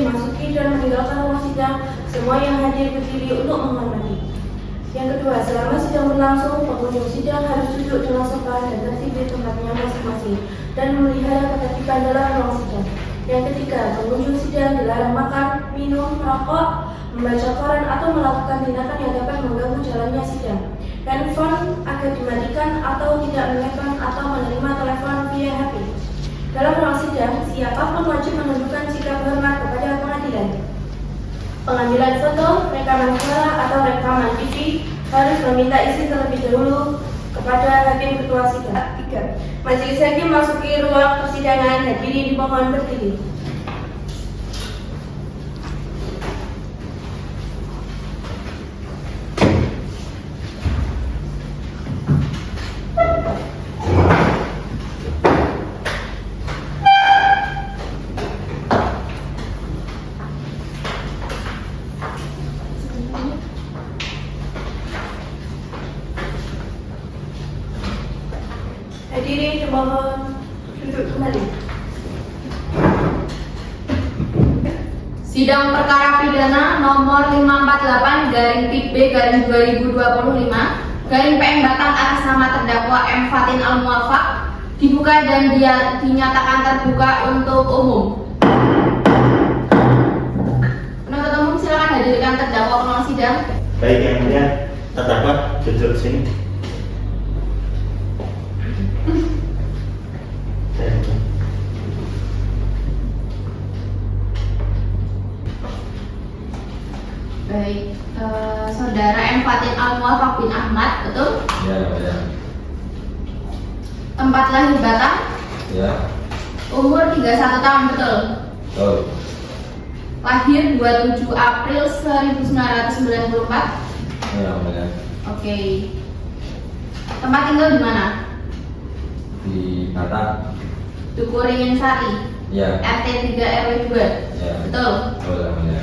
memasuki dan meninggalkan ruang sidang, semua yang hadir berdiri untuk menghormati. Yang kedua, selama sidang berlangsung, pengunjung sidang harus duduk dengan sopan dan tertib di tempatnya masing-masing dan memelihara ketertiban dalam ruang sidang. Yang ketiga, pengunjung sidang dilarang makan, minum, merokok, membaca koran atau melakukan tindakan yang dapat mengganggu jalannya sidang. Handphone agar dimatikan atau tidak menekan atau menerima telepon via HP. Dalam ruang sidang, siapapun wajib menunjukkan sikap hormat kepada pengadilan. Pengambilan foto, rekaman suara atau rekaman TV harus meminta izin terlebih dahulu kepada hakim ketua sidang. 3. Majelis hakim masuki ruang persidangan, hadirin dimohon berdiri. Hadirin dimohon duduk kembali. Sidang perkara pidana nomor 548-B/2025 PM Batang atas nama terdakwa M. Fatin Al-Muwafaq dibuka dan dia dinyatakan terbuka untuk umum. Penuntut umum silakan hadirkan terdakwa ke ruang sidang. Baik, yang mulia, terdakwa duduk sini. Baik, saudara M. Fatin Al-Muwafaq bin Ahmad, betul? Ya. Tempat lahir Batang, Ya. umur 31 tahun, betul? Betul. Lahir 27 April 1994. Ya. Oke. Tempat tinggal di mana? Di Batang. Duku Ringin Sari, Ya. RT 3 RW 2. Ya. Betul. Betul. Ya.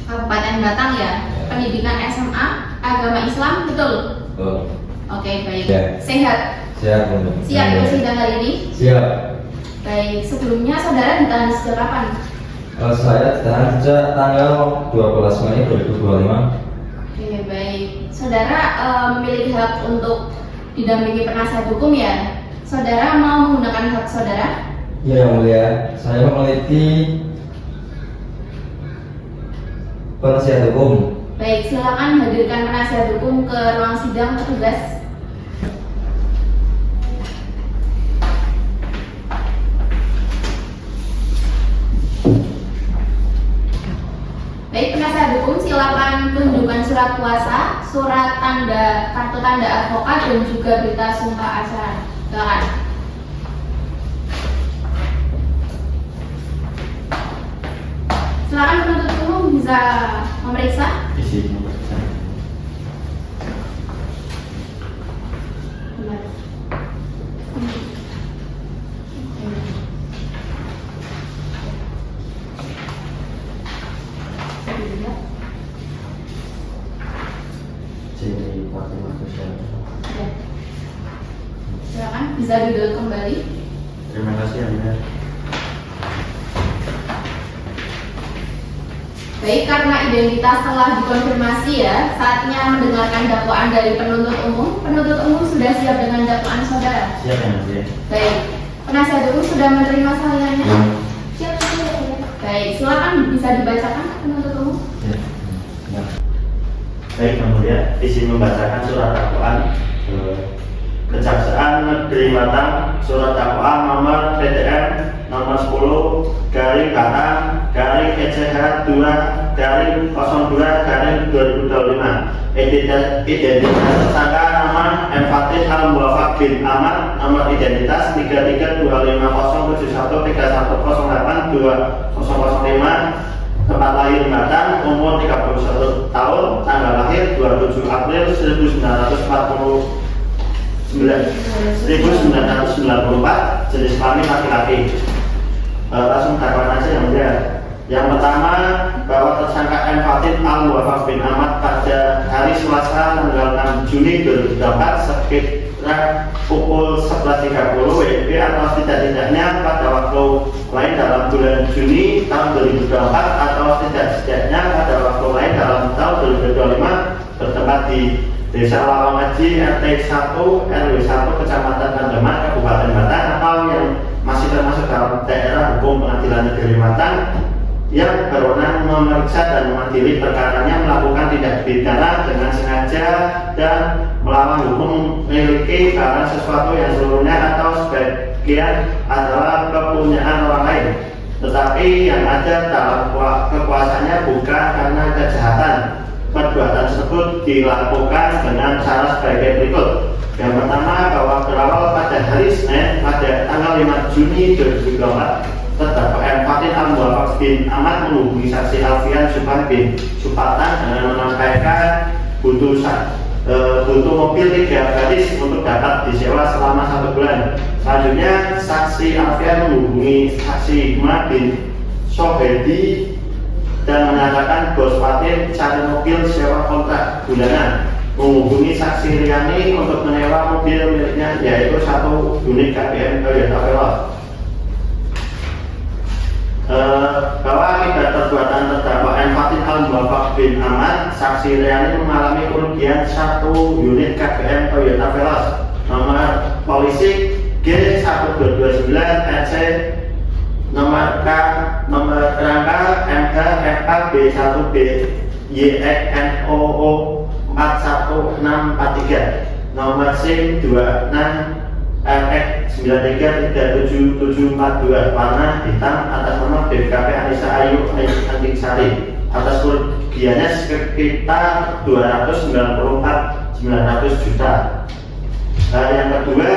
Kabupaten Batang ya. Ya. Pendidikan SMA, agama Islam, betul? Betul. Oke, baik. Ya. Sehat. Siap. Siap ikut sidang hari ini? Siap. Baik, sebelumnya saudara ditahan sejak kapan? Saya ditahan sejak tanggal 12 Mei 2025. Oke, baik. Saudara memiliki hak untuk didampingi penasihat hukum ya? Saudara mau menggunakan hak saudara? Ya, yang mulia, saya memiliki penasihat hukum. Baik, silakan hadirkan penasihat hukum ke ruang sidang petugas. Baik, penasihat hukum silakan tunjukkan surat kuasa, surat tanda kartu tanda advokat dan juga berita sumpah acara. Silakan. Silakan penuntut umum bisa memeriksa. Isi. Benar. Sini Fatimah Sosial. Ya. Silakan bisa duduk kembali. Terima kasih, yang mulia. Baik, karena identitas telah dikonfirmasi ya, saatnya mendengarkan dakwaan dari penuntut umum. Penuntut umum sudah siap dengan dakwaan saudara? Siap, yang mulia. Baik, penasihat hukum sudah menerima salinannya? Siap. Baik, silakan bisa dibacakan penuntut umum. Ya. Baik, yang mulia, izin membacakan surat dakwaan Kejaksaan Negeri Batang, surat dakwaan nomor PTM nomor 10 garing Batang garing ECH 2 garing 02 garing 2025. Identitas tersangka nama M. Fatin Al-Muwafaq bin Ahmad, nomor identitas 335071082005, tempat lahir Batang, umur 31 tahun, tanggal lahir 27 April 1994, jenis kelamin laki-laki. Langsung dakwaan aja, yang mulia. Yang pertama, bahwa tersangka M. Fatin Al-Muwafaq bin Ahmad pada hari Selasa tanggal 6 Juni 2024 sekitar pukul 11.30 WIB atau tidak-tidaknya pada waktu lain dalam bulan Juni tahun 2024 atau setidaknya pada waktu lain dalam tahun 2025 bertempat di Desa Lawangaji RT 1 RW 1 Kecamatan Kandeman Kabupaten Batang atau yang masih termasuk dalam daerah hukum Pengadilan Negeri Batang yang berwenang memeriksa dan mengadili perkaranya melakukan tindak pidana dengan sengaja dan melawan hukum memiliki barang sesuatu yang seluruhnya atau sebagian adalah kepunyaan orang lain, tetapi yang ada dalam kekuasaannya bukan karena kejahatan. Perbuatan tersebut dilakukan dengan cara sebagai berikut. Yang pertama, bahwa berawal pada hari Senin pada tanggal 5 Juni 2024 terdakwa M. Fatin Al-Muwafaq bin Ahmad menghubungi saksi Alfian Subhan bin Supatan dengan menyampaikan butuh mobil 3 baris untuk dapat disewa selama 1 bulan. Selanjutnya, saksi Alfian menghubungi saksi Hikmah bin Sohedi dan menyatakan bos Fatin cari mobil sewa kontrak bulanan. Menghubungi saksi Riani untuk menyewa mobil miliknya yaitu 1 unit KBM Toyota Veloz. Bahwa akibat perbuatan terdakwa M. Fatin Al-Muwafaq bin Ahmad, saksi Riani mengalami kerugian 1 unit KBM Toyota Veloz nomor polisi G1229 EC nomor kerangka MHFAB 1B YXNOO 41643 nomor SIM 26 RX 933742 warna hitam atas nama BKP Anissa Ayu Antiksari atas kerugiannya sekitar 294.900 juta. Yang kedua,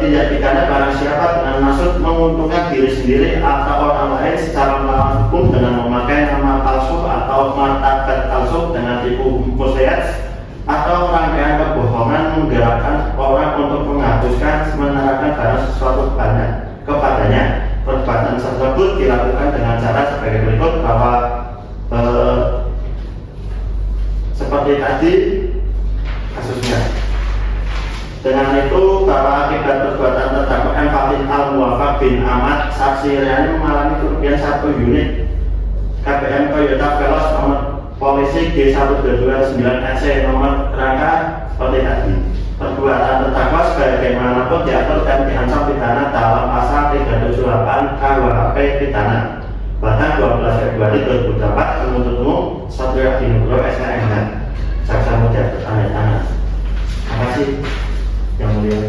tidak pidana barang siapa dengan maksud menguntungkan diri sendiri atau orang lain secara melawan hukum dengan memakai nama palsu atau martabat palsu dengan tipu muslihat atau rangkaian kebohongan menggerakkan orang untuk menghapuskan menerapkan barang sesuatu kepadanya. Perbuatan tersebut dilakukan dengan cara sebagai berikut, bahwa seperti tadi kasusnya. Dengan itu, bahwa akibat perbuatan terdakwa M. Fatin Al-Muwafaq bin Ahmad, saksi Riani mengalami kerugian 1 unit KBM Toyota Veloz nomor polisi G1229 EC nomor kerangka seperti tadi. Perbuatan terdakwa sebagaimanapun diatur dan diancam pidana dalam pasal 378 KUHP pidana. Batang 12 Februari 2004, penuntut umum Satrio Adi Nugroho SKMH, jaksa muda bertanya tangan. Terima kasih yang mulia.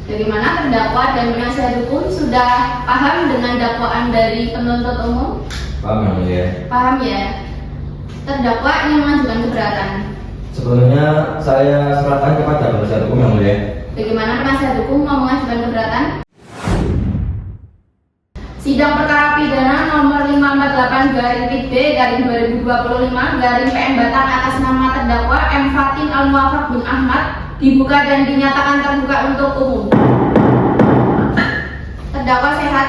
Bagaimana terdakwa dan penasihat hukum sudah paham dengan dakwaan dari penuntut umum? Paham yang mulia. Paham ya? Terdakwa ingin mengajukan keberatan. Sebelumnya saya serahkan kepada penasihat hukum yang mulia. Bagaimana penasihat hukum mau mengajukan keberatan? Sidang perkara pidana nomor 548/PIB/2025/PN Batang atas nama terdakwa M. Fatin Al-Muwafaq bin Ahmad dibuka dan dinyatakan terbuka untuk umum. Terdakwa sehat?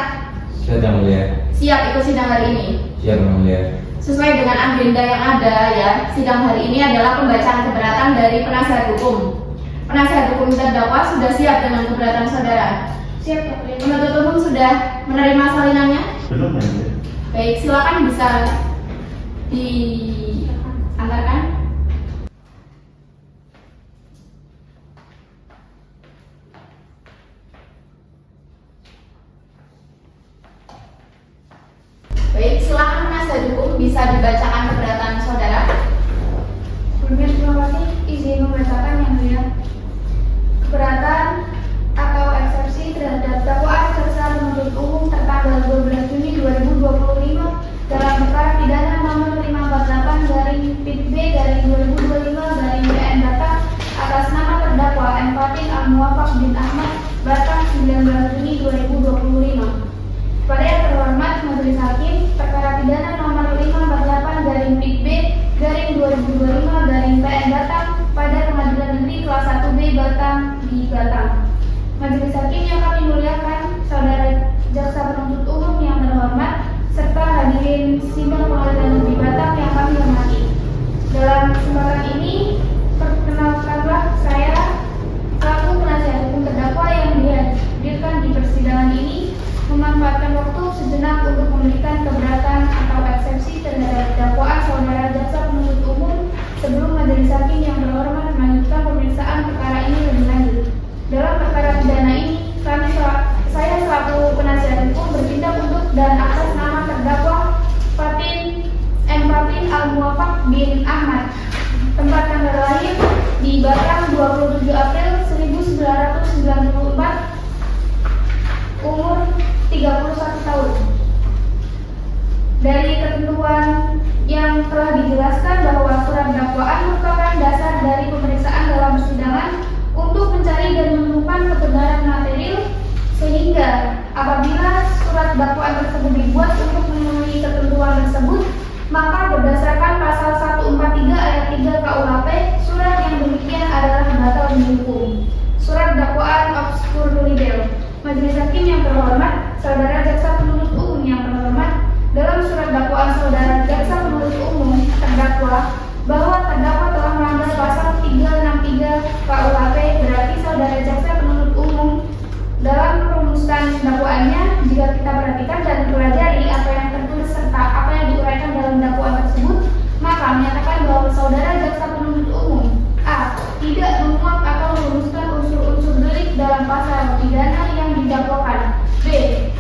Sehat yang mulia. Siap ikut sidang hari ini? Siap yang mulia. Sesuai dengan agenda yang ada ya, sidang hari ini adalah pembacaan keberatan dari penasihat hukum. Penasihat hukum terdakwa sudah siap dengan keberatan saudara? Siap, Pak. Penuntut umum sudah menerima salinannya? Belum ya? Baik, silakan bisa diantarkan. Baik, silakan penasihat hukum bisa dibacakan keberatan saudara. Sebelumnya terima kasih izin membacakan yang mulia. Keberatan atau eksepsi terhadap dakwaan jaksa penuntut umum tertanggal 12 Juni 2025 dalam perkara pidana nomor 548/PIB/2025/PN Batang atas nama terdakwa M. Fatin Al-Muwafaq bin Ahmad Batang 19 Juni 2025. Pada yang terhormat Majelis Hakim, perkara pidana nomor 548/PIB/2025/PN Batang pada Pengadilan Negeri Kelas 1B Batang di Batang. Majelis Hakim yang kami muliakan, penasihat hukum bertindak untuk dan atas nama terdakwa Fatin Al-Muwafaq bin Ahmad. Tempat tanggal lahir di Batam 27 April 1994, umur 31 tahun. Dari ketentuan yang telah dijelaskan bahwa surat dakwaan merupakan dasar dari pemeriksaan dalam persidangan untuk mencari dan menemukan kebenaran material, sehingga apabila surat dakwaan tersebut dibuat untuk memenuhi ketentuan tersebut, maka berdasarkan pasal 143 ayat 3 KUHP, surat yang demikian adalah batal demi hukum. Surat dakwaan obskur libel. Majelis Hakim yang terhormat, saudara jaksa penuntut umum yang terhormat, dalam surat dakwaan saudara jaksa penuntut umum terdakwa bahwa terdakwa telah melanggar pasal 363 KUHP, berarti saudara jaksa penuntut umum dalam merumuskan dakwaannya, jika kita perhatikan dan pelajari apa yang tertulis serta apa yang diuraikan dalam dakwaan tersebut, maka menyatakan bahwa saudara jaksa penuntut umum A. Tidak memuat atau merumuskan unsur-unsur delik dalam pasal pidana yang didakwakan. B.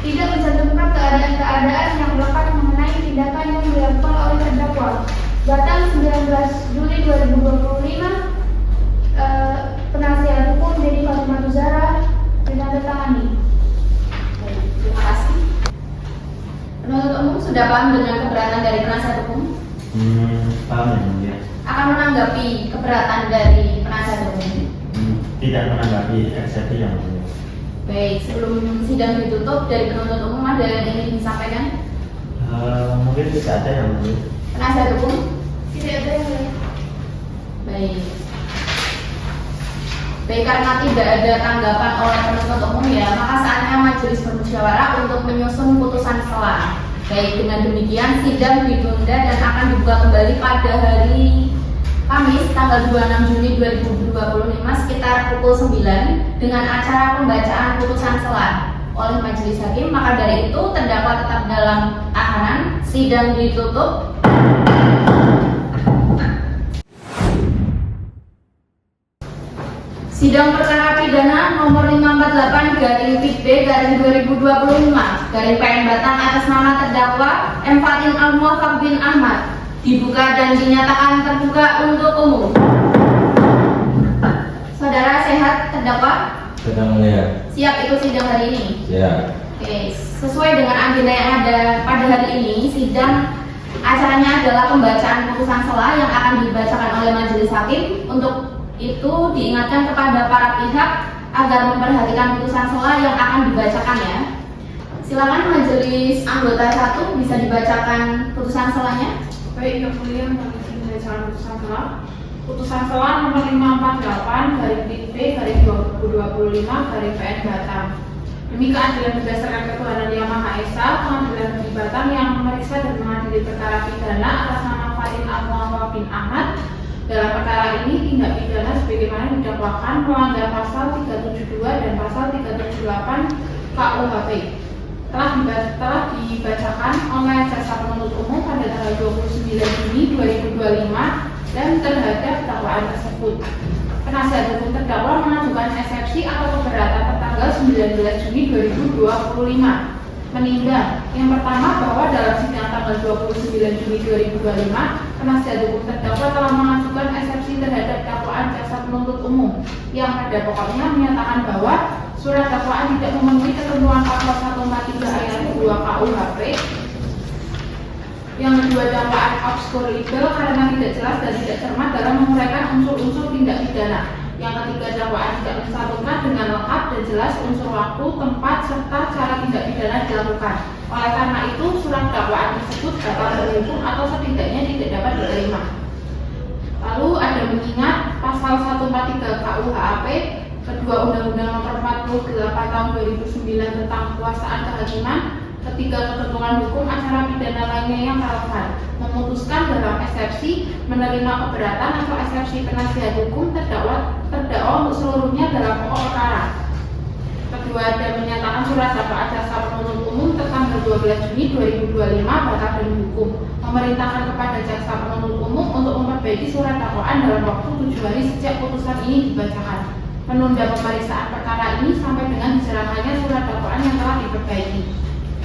Tidak mencantumkan keadaan-keadaan yang melekat mengenai tindakan yang dilakukan oleh terdakwa. Batam 19 Juli 2025. Penasihat hukum Dedi Fatimah Zahra ditandatangani. Baik, terima kasih. Penuntut umum sudah paham dengan keberatan dari penasihat hukum? Paham ya. Akan menanggapi keberatan dari penasihat hukum? Tidak menanggapi eksepsi yang mulia. Baik, sebelum sidang ditutup, dari penuntut umum ada yang ingin disampaikan? Mungkin tidak ada yang mulia. Penasihat hukum? Tidak ada yang lain. Baik. Baik, karena tidak ada tanggapan oleh penuntut umum ya, maka saatnya majelis bermusyawarah untuk menyusun putusan selah. Baik, dengan demikian sidang ditunda dan akan dibuka kembali pada hari Kamis tanggal 26 Juni 2025 sekitar pukul 9 dengan acara pembacaan putusan selah oleh majelis hakim. Maka dari itu terdakwa tetap dalam tahanan, sidang ditutup. Sidang perkara pidana nomor 548/PB/2025 PN Batam atas nama terdakwa M. Fatin Al-Muwafaq bin Ahmad dibuka dan dinyatakan terbuka untuk umum. Saudara sehat terdakwa? Sedang melihat. Siap ikut sidang hari ini? Ya. Oke, sesuai dengan agenda yang ada pada hari ini, sidang acaranya adalah pembacaan putusan selah yang akan dibacakan oleh majelis hakim. Untuk itu diingatkan kepada para pihak agar memperhatikan putusan selah yang akan dibacakan ya. Silakan majelis anggota 1 bisa dibacakan putusan selahnya. Baik, yang mulia majelis membacakan putusan selah. Putusan selah nomor 548/PB/2025 PN Batam. Demi keadilan berdasarkan ketuhanan Yang Maha Esa, Pengadilan Negeri Batam yang memeriksa dan mengadili perkara pidana atas nama Fatin Al-Muwafaq bin Ahmad. Dalam perkara ini, tindak pidana sebagaimana didakwakan melanggar pasal 372 dan pasal 378 KUHP telah dibacakan oleh jaksa penuntut umum pada tanggal 29 Juni 2025 dan terhadap dakwaan tersebut. Penasihat hukum terdakwa mengajukan eksepsi atau keberatan tanggal 19 Juni 2025. Meninggal. Yang pertama, bahwa dalam sidang tanggal 29 Juni 2025, penasihat hukum terdakwa telah mengajukan eksepsi terhadap dakwaan jaksa penuntut umum yang pada pokoknya menyatakan bahwa surat dakwaan tidak memenuhi ketentuan pasal 143 ayat 2 KUHP. Yang kedua, dakwaan obskur libel karena tidak jelas dan tidak cermat dalam menguraikan unsur-unsur tindak pidana. Yang ketiga, dakwaan tidak mencantumkan dengan lengkap dan jelas unsur waktu, tempat, serta cara tindak pidana dilakukan. Oleh karena itu, surat dakwaan tersebut batal demi hukum atau setidaknya tidak dapat diterima. Lalu ada mengingat pasal 143 KUHP, kedua Undang-Undang Nomor 48 Tahun 2009 tentang kekuasaan kehakiman, ketiga ketentuan hukum acara pidana lainnya yang relevan, memutuskan dalam eksepsi menerima keberatan atau eksepsi penasihat hukum terdakwa untuk seluruhnya dalam pokok perkara. Kedua, ada menyatakan surat dakwaan jaksa penuntut umum tanggal 12 Juni 2025 batal demi hukum, memerintahkan kepada jaksa penuntut umum untuk memperbaiki surat dakwaan dalam waktu 7 hari sejak putusan ini dibacakan. menunda pemeriksaan perkara ini sampai dengan diserahkannya surat dakwaan yang telah diperbaiki,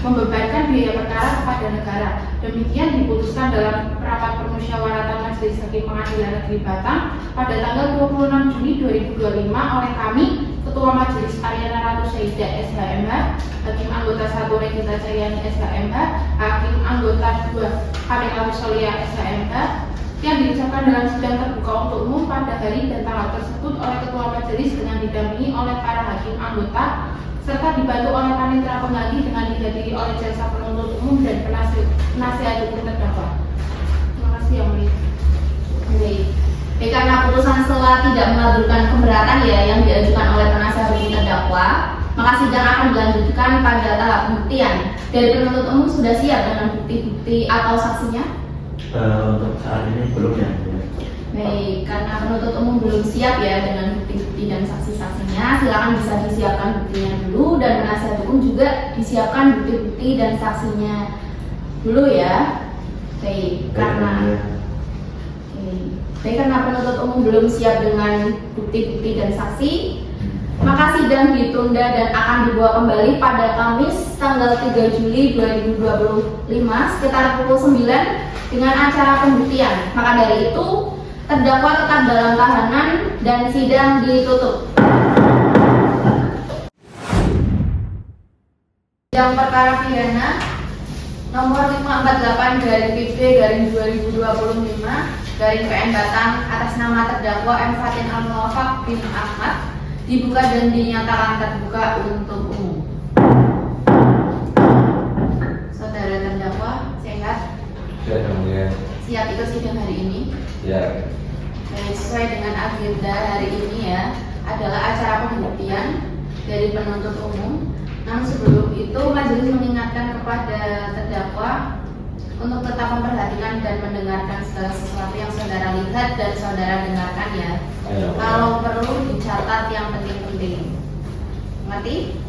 membebankan biaya perkara kepada negara. Demikian diputuskan dalam rapat permusyawaratan Majelis Hakim Pengadilan Negeri Batang pada tanggal 26 Juni 2025 oleh kami, Ketua Majelis Aryana Ratu Syahidah SHMH, Hakim Anggota 1 Regita Cahyani SHMH, Hakim Anggota 2 Kamila Solia SHMH, yang diucapkan dalam sidang terbuka untuk umum pada hari dan tanggal tersebut oleh Ketua Majelis dengan didampingi oleh para hakim anggota serta dibantu oleh panitera pengganti dengan dihadiri oleh jaksa penuntut umum dan penasihat hukum terdakwa. Terima kasih yang mulia. Baik, karena putusan setelah tidak mengabulkan keberatan ya yang diajukan oleh penasihat hukum terdakwa, maka sidang akan dilanjutkan pada tahap pembuktian. Dari penuntut umum sudah siap dengan bukti-bukti atau saksinya? Untuk saat ini belum ya. Baik, karena penuntut umum belum siap ya dengan bukti-bukti dan saksi-saksinya, silakan bisa disiapkan buktinya dulu dan penasihat hukum juga disiapkan bukti-bukti dan saksinya dulu ya. Baik, karena penuntut umum belum siap dengan bukti-bukti dan saksi, maka sidang ditunda dan akan dibawa kembali pada Kamis tanggal 3 Juli 2025 sekitar pukul 9 dengan acara pembuktian. Maka dari itu terdakwa tetap dalam tahanan dan sidang ditutup. Sidang perkara pidana nomor 548/PB/2025 PN Batang atas nama terdakwa M. Fatin Al-Muwafaq bin Ahmad dibuka dan dinyatakan terbuka untuk umum. Saudara terdakwa sehat? Siap, Yang Mulia. Siap ikut sidang hari ini? Siap. Sesuai dengan agenda hari ini ya, adalah acara pembuktian dari penuntut umum. Namun sebelum itu majelis mengingatkan kepada terdakwa untuk tetap memperhatikan dan mendengarkan segala sesuatu yang saudara lihat dan saudara dengarkan ya. Kalau perlu dicatat yang penting-penting. Mengerti?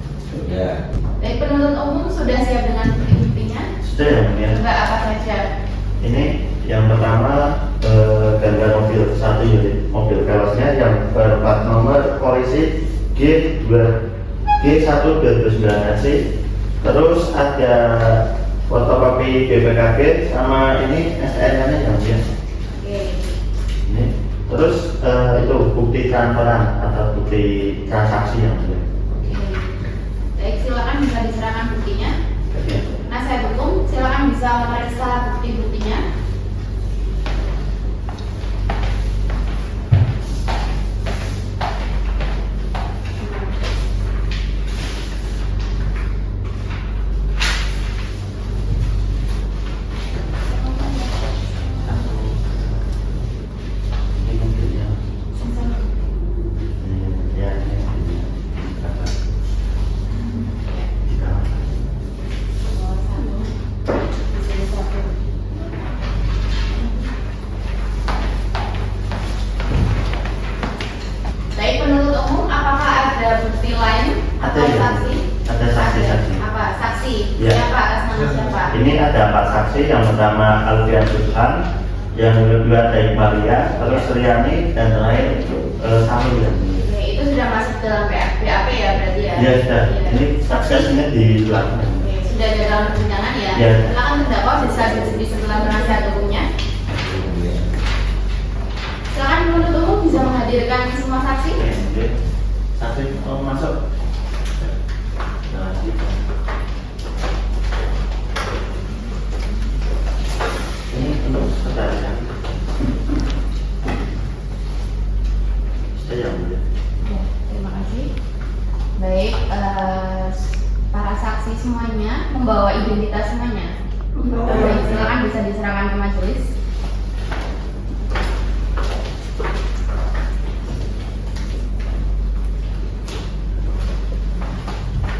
Ya. Baik, penuntut umum sudah siap dengan bukti-buktinya? Sudah ya, Mulia. Coba apa saja? Ini yang pertama gambar mobil 1 unit mobil velosnya yang berplat nomor polisi G2 G1 2009 AC. Terus ada fotokopi BPKB sama ini STNK-nya yang dia. Oke. Ini terus itu bukti transferan atau bukti transaksi yang dia. Oke. Baik, silakan bisa diserahkan buktinya. Oke. Penasihat hukum, silakan bisa memeriksa bukti-buktinya. Ini mobilnya. Ini ya ini mobilnya. Tiga. Baik, penuntut umum, apakah ada bukti lain atau Ada ya? saksi? Ada saksi-saksi. Apa? Saksi? Ya. Siapa? Atas nama siapa? Ini ada 4 saksi, yang pertama Alfian Susan, yang kedua Daik Maria, terus Riani, dan terakhir Samuel. Oke, itu sudah masuk dalam BAP ya berarti ya? Ya sudah, Iya. ini saksinya di belakang. Oke, sudah ada dalam persidangan ya? Ya. Silakan terdakwa bisa duduk di sebelah penasihat hukumnya. Silakan penuntut umum bisa menghadirkan semua saksi. Oke. Saksi masuk. Nah, gitu. Ini untuk saudara. Saya yang mulia. Ya, terima kasih. Baik, para saksi semuanya membawa identitas semuanya. Baik, silakan bisa diserahkan ke majelis.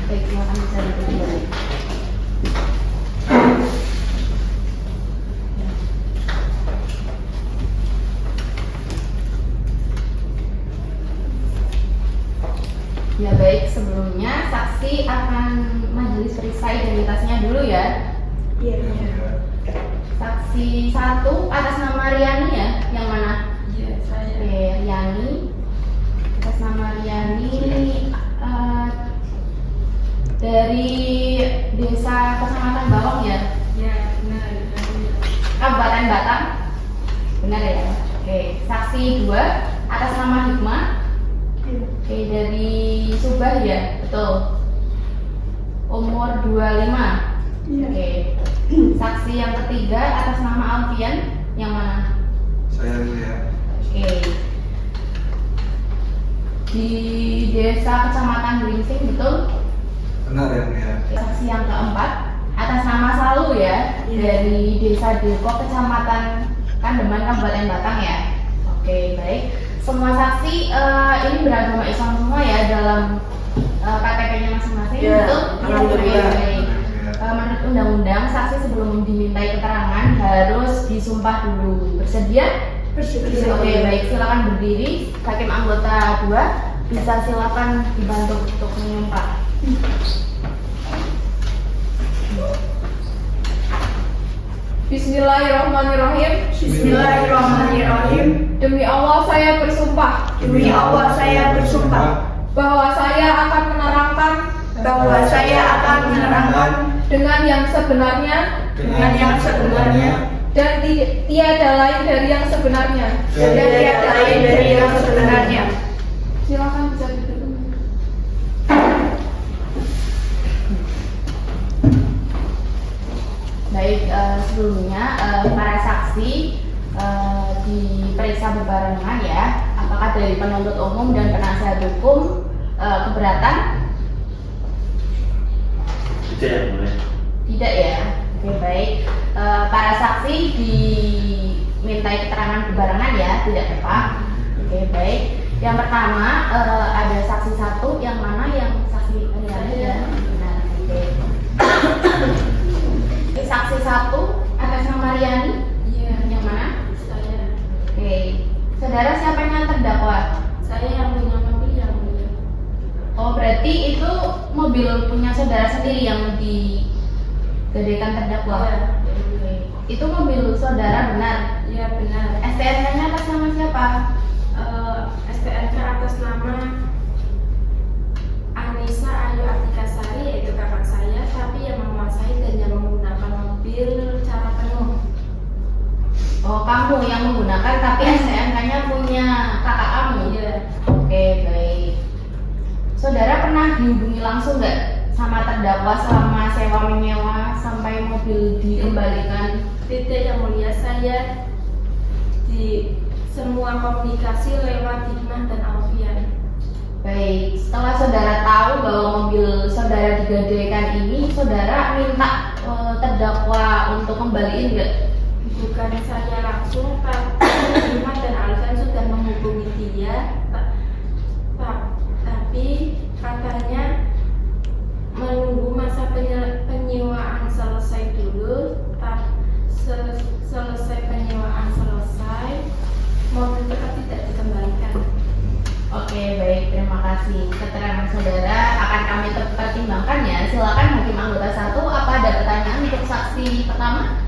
Baik, silakan bisa diterima. Ya baik, sebelumnya saksi akan majelis periksa identitasnya dulu ya. Iya. Saksi 1 atas nama Riani ya, yang mana? Iya, saya. Oke, Riani atas nama Riani. Mariani dari desa Kecamatan Bawang ya? Ya, benar. Kabupaten Batang? Benar ya? Oke, saksi 2 atas nama Hikmah. Oke, dari Subah ya? Betul. Umur 25. Oke. Saksi yang ketiga atas nama Alfian, yang mana? Saya Mulia. Oke. Di desa Kecamatan Gringsing, betul? Benar ya Mulia. Saksi yang keempat atas nama Salu ya, dari desa Depok Kecamatan Kandeman Kabupaten Batang ya. Oke, baik. Semua saksi ini beragama Islam semua ya dalam KTP-nya masing-masing, Ya, betul? alhamdulillah. Oke, baik. Menurut undang-undang, saksi sebelum dimintai keterangan harus disumpah dulu. Bersedia? Bersedia. Oke, baik. Silakan berdiri. Hakim anggota 2 bisa silakan dibantu untuk menyumpah. Bismillahirrahmanirrahim. Bismillahirrahmanirrahim. Demi Allah saya bersumpah Demi Allah saya bersumpah bahwa saya akan menerangkan bahwa saya akan menerangkan dengan yang sebenarnya dengan yang sebenarnya dan tiada lain dari yang sebenarnya. dan tiada lain dari yang sebenarnya. Silakan bisa duduk. Baik, sebelumnya para saksi diperiksa berbarengan ya. Apakah dari penuntut umum dan penasihat hukum keberatan? Tidak ya, boleh. Tidak ya. Oke, baik. Para saksi dimintai keterangan berbarengan ya, tidak ya Pak? Oke, baik. Yang pertama ada saksi 1, yang mana yang saksi ya? Benar. Oke. Saksi 1 atas nama Mariani. Iya, Yang mana? saya. Oke. Saudara siapa yang terdakwa? Saya yang punya mobil yang mulia. Oh, berarti itu mobil punya saudara sendiri yang digadekan terdakwa. Iya. Oke. Itu mobil saudara benar. Iya, benar. STNK-nya atas nama siapa? STNK atas nama Anissa Ayu Atikasari, yaitu kakak saya, tapi yang menguasai dan yang menggunakan mobil secara penuh. Oh, kamu yang menggunakan tapi STNK-nya punya kakak kamu. Iya. Oke, baik. Saudara pernah dihubungi langsung nggak sama terdakwa selama sewa menyewa sampai mobil dikembalikan? Tidak yang mulia, saya di semua komunikasi lewat Hikmah dan Alfian. Baik, setelah saudara tahu bahwa mobil saudara digadaikan ini, saudara minta terdakwa untuk kembaliin nggak? Bukan saya langsung, tapi Hikmah dan Alfian sudah menghubungi dia, tapi katanya menunggu masa penyewaan selesai dulu. Selesai penyewaan selesai, mobil tetap tidak dikembalikan. Oke, baik, terima kasih. Keterangan saudara akan kami pertimbangkan ya. Silakan hakim anggota 1, apa ada pertanyaan untuk saksi pertama?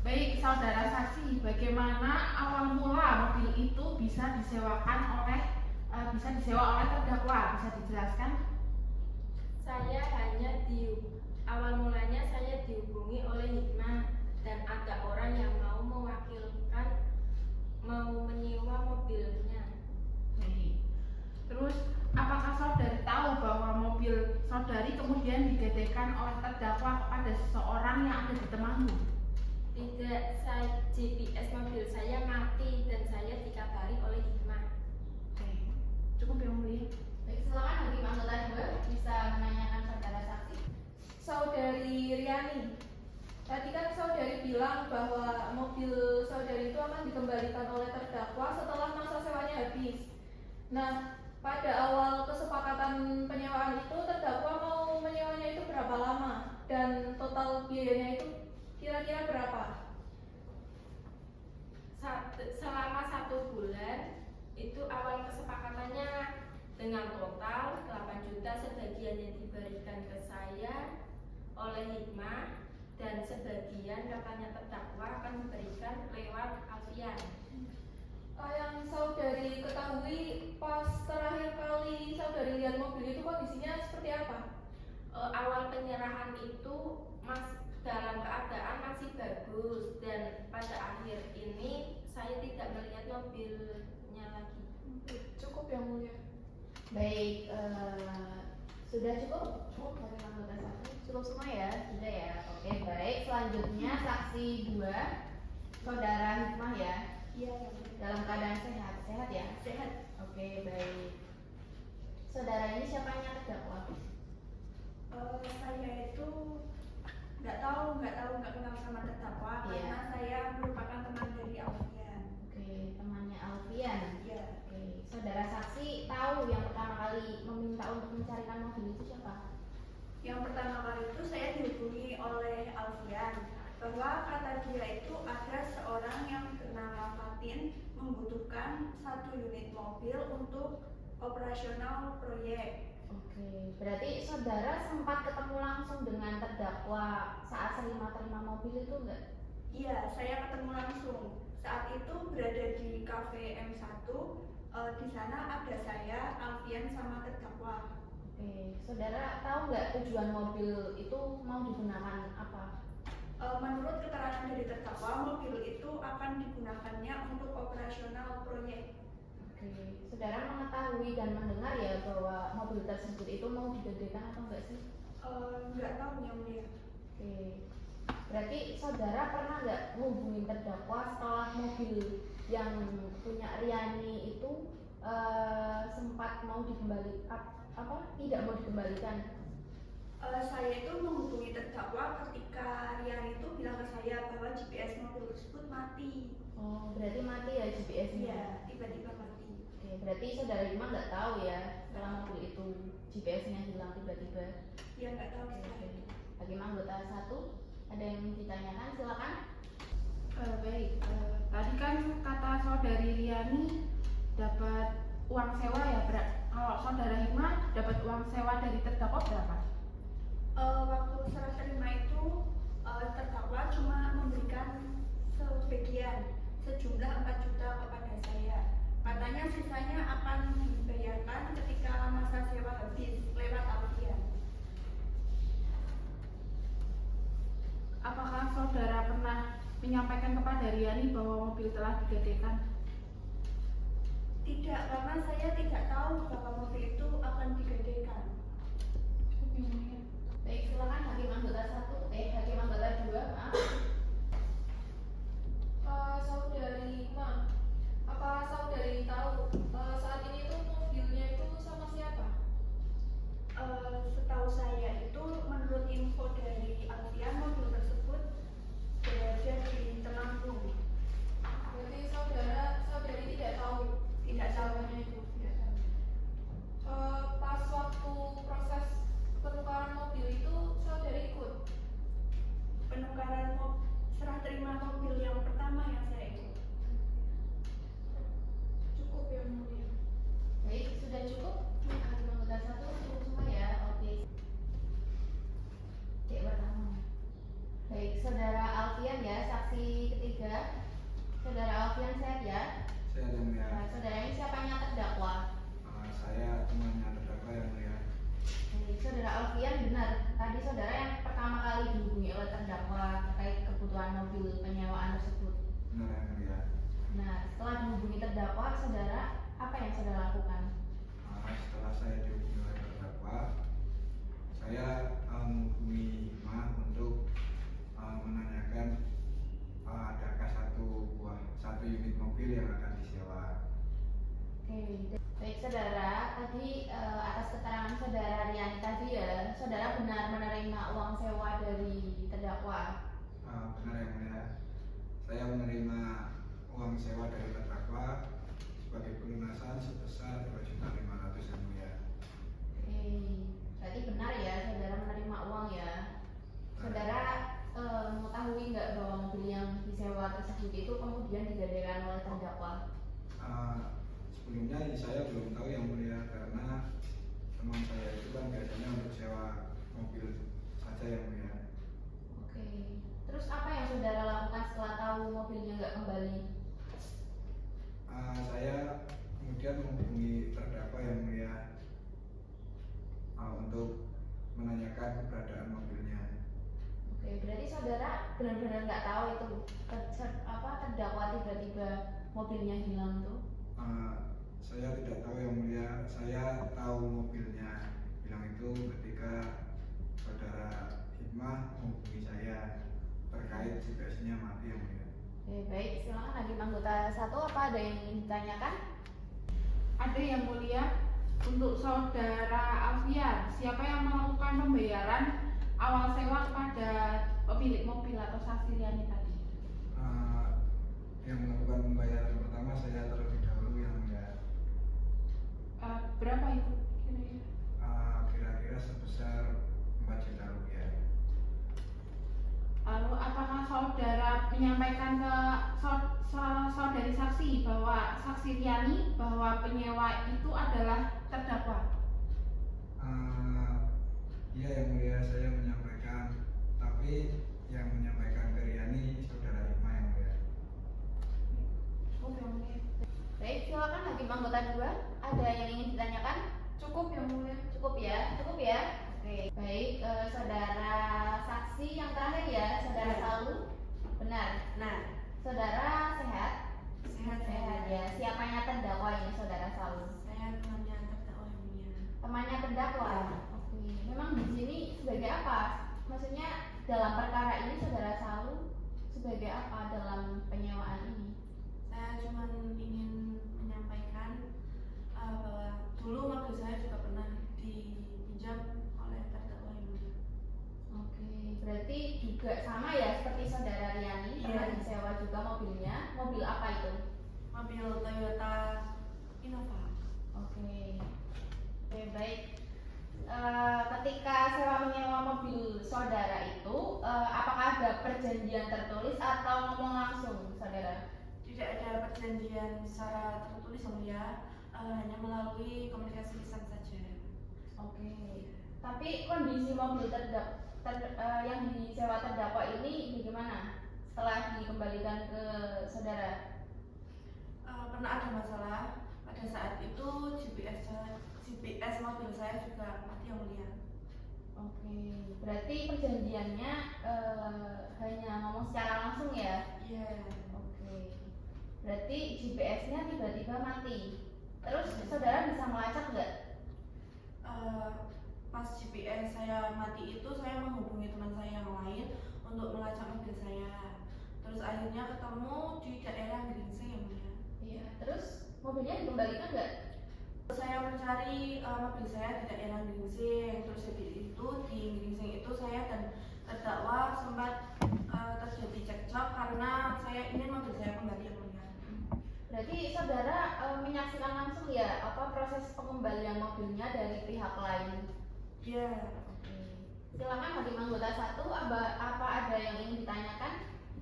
Baik, saudara saksi, bagaimana awal mula mobil itu bisa disewa oleh terdakwa? Bisa dijelaskan? Saya hanya awal mulanya saya dihubungi oleh Hikmah dan ada orang yang mau mewakilkan, mau menyewa mobilnya. Baik. Terus, apakah saudari tahu bahwa mobil saudari kemudian digadaikan oleh terdakwa kepada seseorang yang ada di Temanggung? Tidak, GPS mobil saya mati dan saya dikabari oleh Hikmah. Oke, cukup yang mulia. Baik, silakan hakim anggota 2 bisa menanyakan saudara saksi. Saudari Riani, tadi kan saudari bilang bahwa mobil saudari itu akan dikembalikan oleh terdakwa setelah masa sewanya habis. Nah, pada awal kesepakatan penyewaan itu terdakwa mau menyewanya itu berapa lama dan total biayanya itu kira-kira berapa? Selama 1 bulan itu awal kesepakatannya dengan total 8 juta, sebagian yang diberikan ke saya oleh Hikmah dan sebagian katanya terdakwa akan diberikan lewat Alfian. Yang saudari ketahui pas terakhir kali saudari lihat mobil itu kondisinya seperti apa? Awal penyerahan itu dalam keadaan masih bagus, dan pada akhir ini saya tidak melihat mobilnya lagi. Cukup yang mulia. Baik, sudah cukup? Dari anggota satu cukup semua ya? Sudah ya? Oke, baik. Selanjutnya saksi 2, saudara Hikmah ya? Iya. Dalam keadaan sehat, sehat ya? Sehat. Oke, baik. Saudara ini siapa yang terdakwa? Saya itu nggak kenal sama terdakwa Iya. karena saya merupakan teman dari Alfian. Oke, temannya Alfian. Iya. Oke, saudara saksi tahu yang pertama kali meminta untuk mencarikan mobil itu siapa? Yang pertama kali itu saya dihubungi oleh Alfian bahwa kata dia itu ada seorang yang bernama Fatin membutuhkan 1 unit mobil untuk operasional proyek. Oke, berarti saudara sempat ketemu langsung dengan terdakwa saat terima mobil itu enggak? Iya, saya ketemu langsung. Saat itu berada di cafe M1. Di sana ada saya, Alfian sama terdakwa. Oke, saudara tahu nggak tujuan mobil itu mau digunakan apa? Menurut keterangan dari terdakwa, mobil itu akan digunakannya untuk operasional proyek. Oke, saudara mengetahui dan mendengar ya bahwa mobil tersebut itu mau digadekan atau enggak sih? Nggak tahu yang mulia. Oke, berarti saudara pernah nggak menghubungi terdakwa setelah mobil yang punya Riani itu sempat mau tidak mau dikembalikan? Saya itu menghubungi terdakwa ketika Rian itu bilang ke saya bahwa GPS mobil tersebut mati. Oh, berarti mati ya GPS-nya? Iya, tiba-tiba mati. Oke, berarti saudara Ima nggak tahu ya setelah mobil itu GPS-nya hilang tiba-tiba? Iya, nggak tahu. Oke. Bagi anggota 1, ada yang ditanyakan? Silakan. Baik, tadi kan kata saudari Riani dapat uang sewa ya, kalau saudara Hikmah dapat uang sewa dari terdakwa berapa? Waktu serah terima itu terdakwa cuma memberikan sebagian sejumlah 4 juta kepada saya. Katanya sisanya akan dibayarkan ketika masa sewa habis lewat Alfian. Apakah saudara pernah menyampaikan kepada Riani bahwa mobil telah digadekan? Tidak, karena saya tidak tahu bahwa mobil itu akan digadekan. Baik, silakan hakim anggota 1, hakim anggota 2, maaf. Saudari Ma, apa saudari tahu saat ini itu mobilnya itu sama siapa? Setahu saya itu menurut info dari Alfian, mobil tersebut berada di Temanggung. Berarti saudari tidak tahu? Tidak tahu. Itu tidak tahu. Pas waktu proses penukaran mobil itu saudari ikut? Penukaran serah terima mobil yang pertama yang saya ikut. Cukup yang mulia. Baik, sudah cukup? Hakim anggota 1 cukup semua ya? Oke. Cek pertama. Baik, saudara Alfian ya, saksi ketiga. Saudara Alfian sehat ya? Saya yang mulia. Nah, saudara ini siapanya terdakwa? Saya temannya terdakwa yang mulia. Baik, saudara Alfian benar. Tadi saudara yang pertama kali dihubungi oleh terdakwa terkait kebutuhan mobil penyewaan tersebut. Benar yang mulia. Nah, setelah dihubungi terdakwa, saudara apa yang saudara lakukan? Setelah saya dihubungi oleh terdakwa, saya menghubungi Hikmah untuk menanyakan adakah satu unit mobil yang akan disewa. Oke, baik saudara. Tadi atas keterangan saudara Riani tadi ya, saudara benar menerima uang sewa dari terdakwa. Benar yang mulia. Saya menerima uang sewa dari terdakwa sebagai pelunasan sebesar 2.500.000 yang mulia. Oke, berarti benar ya saudara menerima uang ya. Saudara mengetahui nggak bahwa mobil yang disewa tersebut itu kemudian digadekan oleh terdakwa? Sebelumnya saya belum tahu yang mulia, karena teman saya itu kan biasanya untuk sewa mobil saja yang mulia. Oke, terus apa yang saudara lakukan setelah tahu mobilnya nggak kembali? saudara benar-benar nggak tahu itu terdakwa tiba-tiba mobilnya hilang tuh? Saya tidak tahu yang mulia, saya tahu mobilnya hilang itu ketika saudara Hikmah menghubungi saya terkait GPS-nya mati yang mulia. Oke, baik, silakan hakim anggota 1, apa ada yang ingin ditanyakan? Ada yang mulia. Untuk saudara Alfian, siapa yang melakukan pembayaran awal sewa kepada pemilik mobil atau saksi Riani tadi? Yang melakukan pembayaran pertama saya terlebih dahulu yang mulia. Berapa itu kira-kira? Kira-kira sebesar 4 juta rupiah. Lalu apakah saudara menyampaikan ke saudari saksi bahwa saksi Riani bahwa penyewa itu adalah terdakwa? Iya yang mulia, saya menyampaikan, tapi yang menyampaikan ke Riani saudara Hikmah yang mulia. Cukup yang mulia. Baik, silakan hakim anggota 2, ada yang ingin ditanyakan? Cukup yang mulia. Cukup ya. Oke, baik, saudara saksi yang terakhir ya, saudara Salu. Benar. Nah, Saudara sehat? sehat Ya. Siapanya terdakwa ini saudara Salu? Saya temannya terdakwa yang mulia. Temannya terdakwa. Oke. Memang di sini sebagai apa? Maksudnya dalam perkara ini saudara Salu sebagai apa dalam penyewaan ini? Saya cuma ingin menyampaikan bahwa dulu mobil saya juga pernah dipinjam oleh terdakwa yang mulia. Oke, berarti juga sama ya seperti saudara Riani, pernah Iya. disewa juga mobilnya. Mobil apa itu? Mobil Toyota Innova. Oke, baik. Ketika sewa menyewa mobil saudara itu, apakah ada perjanjian tertulis atau ngomong langsung, saudara? Tidak ada perjanjian secara tertulis yang mulia, hanya melalui komunikasi lisan saja. Oke. Tapi kondisi mobil yang disewa terdakwa ini bagaimana setelah dikembalikan ke saudara? Pernah ada masalah pada saat itu GPS mobil saya juga mati yang mulia. Oke, berarti perjanjiannya hanya ngomong secara langsung ya? Iya. Oke, berarti GPS-nya tiba-tiba mati. Terus saudara bisa melacak nggak? Pas GPS saya mati itu saya menghubungi teman saya yang lain untuk melacak mobil saya. Terus akhirnya ketemu di daerah Gringsing yang mulia. Iya. Terus mobilnya dikembalikan nggak? Saya mencari mobil saya di daerah Gringsing. Terus habis itu di Gringsing itu saya dan terdakwa sempat terjadi cekcok karena saya ingin mobil saya kembali yang mulia. Berarti saudara menyaksikan langsung ya apa proses pengembalian mobilnya dari pihak lain? Iya. Oke. Silakan hakim anggota 1, apa ada yang ingin ditanyakan?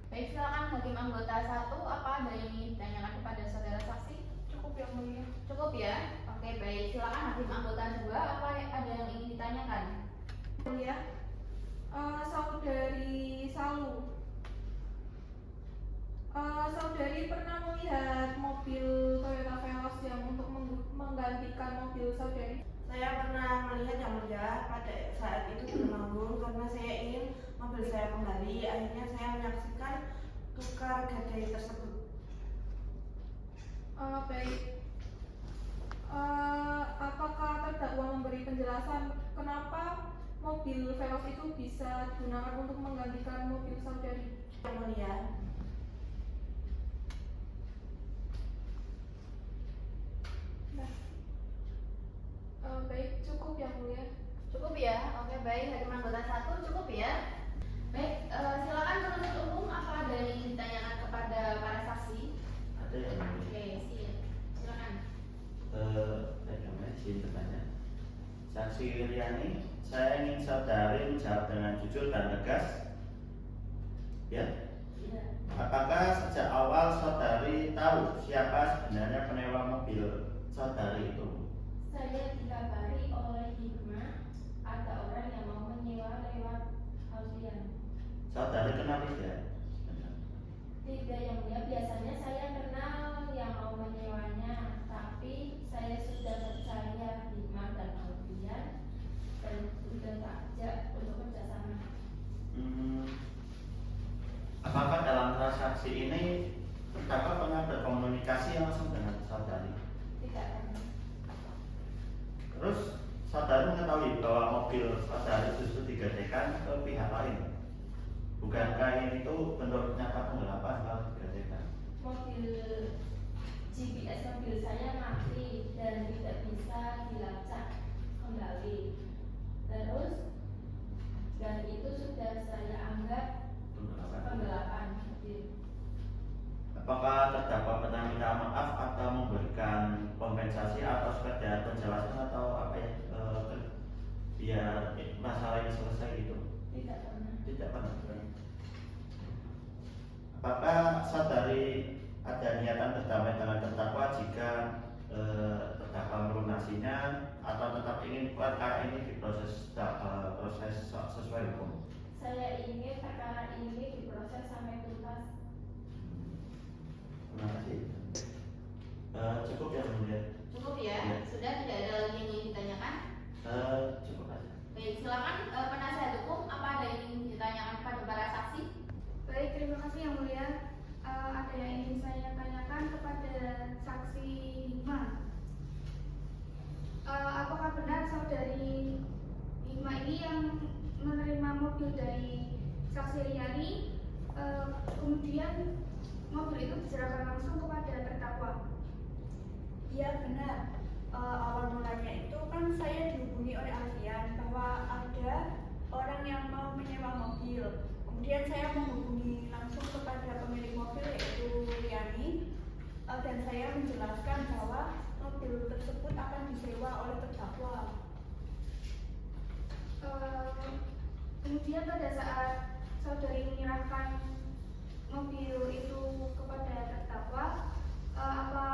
Baik, silakan hakim anggota 1, apa ada yang ingin ditanyakan kepada saudara saksi? Cukup yang mulia. Cukup ya? Oke, baik. Silakan hakim anggota 2, apa ada yang ingin ditanyakan? Mulia. Saudari Salu. Saudari pernah melihat mobil Toyota Veloz yang untuk menggantikan mobil saudari? Saya pernah melihat yang mulia pada saat itu di Temanggung karena saya ingin mobil saya kembali. Akhirnya saya menyaksikan tukar gadai tersebut. Baik. Apakah terdakwa memberi penjelasan kenapa mobil Veloz itu bisa digunakan untuk menggantikan mobil saudari? Yang mulia. Nah. Baik, cukup yang mulia. Cukup ya? Oke, baik. Hakim anggota 1 cukup ya? Baik, silakan penuntut umum, apa ada yang ingin ditanyakan kepada para saksi? Ada yang mulia. Oke, silakan. Saya izin bertanya. Saksi Riani, saya ingin saudari menjawab dengan jujur dan tegas. Ya. Iya. Apakah sejak awal saudari tahu siapa sebenarnya penyewa mobil saudari itu? Saya dikabari oleh Hikmah ada orang yang mau menyewa lewat Alfian. Saudari kenal tidak? Tidak yang mulia, biasanya saya kenal yang mau menyewanya, tapi saya sudah percaya Hikmah dan Alfian dan sudah tak ajak untuk kerjasama. saksi ini terdakwa pernah berkomunikasi langsung dengan saudari? Tidak pernah. Terus saudari mengetahui bahwa mobil saudari justru digadekan ke pihak lain. Bukankah ini itu bentuk nyata penggelapan kalau digadekan? Mobil GPS mobil saya mati dan tidak bisa dilacak kembali. Terus dan itu sudah saya anggap penggelapan mobil. Apakah terdakwa pernah minta maaf atau memberikan kompensasi atau sekedar penjelasan atau apa ya biar masalah ini selesai gitu? Tidak pernah. Tidak pernah. Apakah saudari ada niatan berdamai dengan terdakwa jika terdakwa melunasinya atau tetap ingin perkara ini diproses proses sesuai hukum? Saya ingin perkara ini diproses sampai tuntas. Terima kasih. Cukup ya Mulia? Cukup ya? Ya. Sudah tidak ada lagi yang ingin ditanyakan? Cukup aja. Baik, silakan penasihat hukum, apa ada yang ingin ditanyakan kepada para saksi? Baik, terima kasih Yang Mulia. Ada yang ingin saya tanyakan kepada saksi Hikmah. Apakah benar saudari Hikmah ini yang menerima mobil dari saksi Riani, kemudian mobil itu diserahkan langsung kepada terdakwa? Iya benar. Awal mulanya itu kan saya dihubungi oleh Alfian bahwa ada orang yang mau menyewa mobil. Kemudian saya menghubungi langsung kepada pemilik mobil yaitu Riani, dan saya menjelaskan bahwa mobil tersebut akan disewa oleh terdakwa. Kemudian pada saat saudari menyerahkan mobil itu kepada terdakwa, apa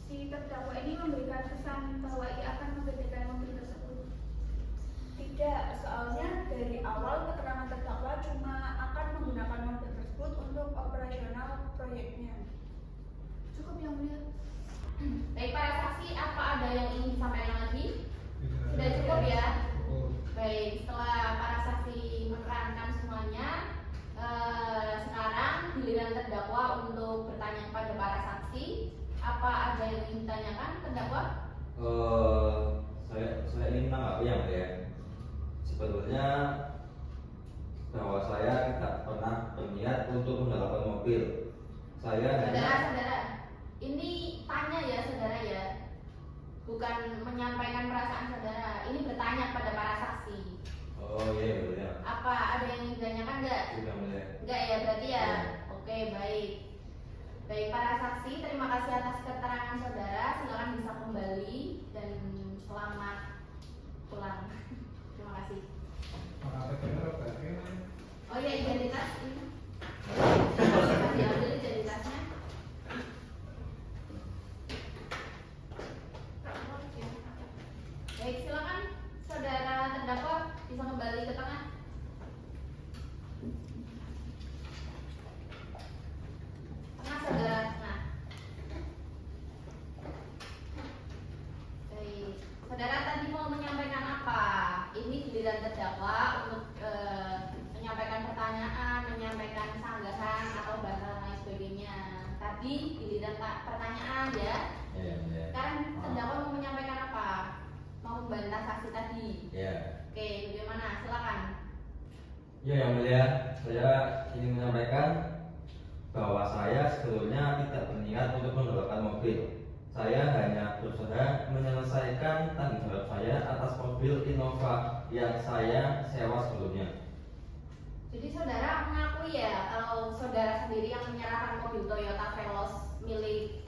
si terdakwa ini memberikan kesan bahwa ia akan menggantikan mobil tersebut? Tidak, soalnya dari awal keterangan terdakwa cuma akan menggunakan mobil tersebut untuk operasional proyeknya. Cukup Yang Mulia. Baik, para saksi, apa ada yang ingin disampaikan lagi? Sudah cukup ya? Baik, setelah para saksi menerangkan semuanya, sekarang giliran terdakwa untuk bertanya kepada para saksi. Apa ada yang ingin ditanyakan terdakwa? Saya ingin menanggapi yang ya. Sebetulnya bahwa saya tidak pernah berniat untuk menggalakkan mobil. Saya Saudara, ini tanya ya saudara ya, bukan menyampaikan perasaan saudara. Ini bertanya pada para saksi. Oh iya betul. Apa ada yang ingin ditanyakan enggak? Sudah mulai. Enggak ya berarti ya. Oke, baik. Baik para saksi, terima kasih atas keterangan saudara. Silakan bisa kembali dan selamat pulang. Terima kasih. Oh ya, identitas ini. Bisa diambil identitasnya. Baik, silakan saudara terdakwa bisa kembali ke tengah. Tengah saudara, tengah. Baik, saudara tadi mau menyampaikan apa? Ini giliran terdakwa untuk menyampaikan pertanyaan, menyampaikan sanggahan atau bantahan lain sebagainya. Tadi giliran pertanyaan ya. Iya. Sekarang terdakwa mau menyampaikan apa? Mau membantah saksi tadi. Iya. Oke, bagaimana? Silakan. Ya yang mulia, saya ingin menyampaikan bahwa saya sebetulnya tidak berniat untuk menggalakkan mobil. Saya hanya berusaha menyelesaikan tanggung jawab saya atas mobil Innova yang saya sewa sebelumnya. Jadi saudara mengakui ya kalau saudara sendiri yang menyerahkan mobil Toyota Veloz milik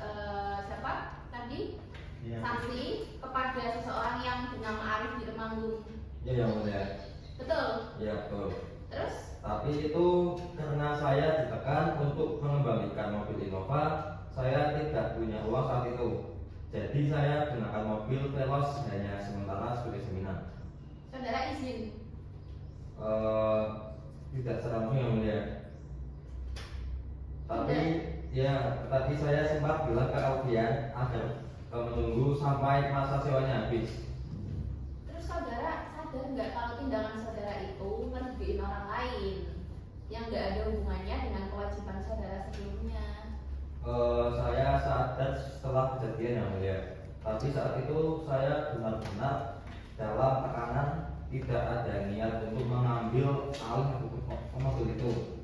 siapa tadi? Iya. Saksi kepada seseorang yang bernama Arif di Temanggung. Ya yang mulia. Betul? Ya betul. Terus? Tapi itu karena saya ditekan untuk mengembalikan mobil Innova, saya tidak punya uang saat itu. Jadi saya gunakan mobil Veloz hanya sementara sebagai jaminan. Saudara izin? Tidak secara langsung yang mulia. Tapi ya tadi saya sempat bilang ke Alfian agar menunggu sampai masa sewanya habis. Terus saudara sadar nggak kalau tindakan saudara itu ngerugiin orang lain yang nggak ada hubungannya dengan kewajiban saudara sebelumnya? Saya sadar setelah kejadian yang mulia, tapi saat itu saya benar-benar dalam tekanan, tidak ada niat untuk mengambil alih mobil itu.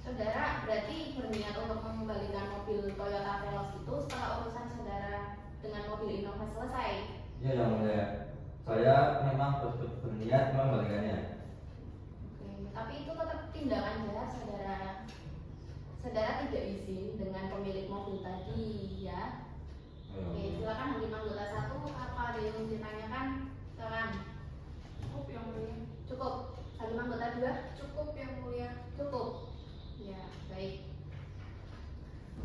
Saudara berarti berniat untuk mengembalikan mobil Toyota Veloz itu setelah urusan saudara dengan mobil Innova selesai? Ya yang mulia, saya memang berniat mengembalikannya. Oke, tapi itu tetap tindakan jahat saudara. Saudara tidak izin dengan pemilik mobil tadi ya. Oke, silakan hakim anggota 1, apa ada yang ingin ditanyakan? Silakan. Cukup yang mulia. Cukup. Hakim anggota 2? Cukup yang mulia. Cukup. Ya, baik.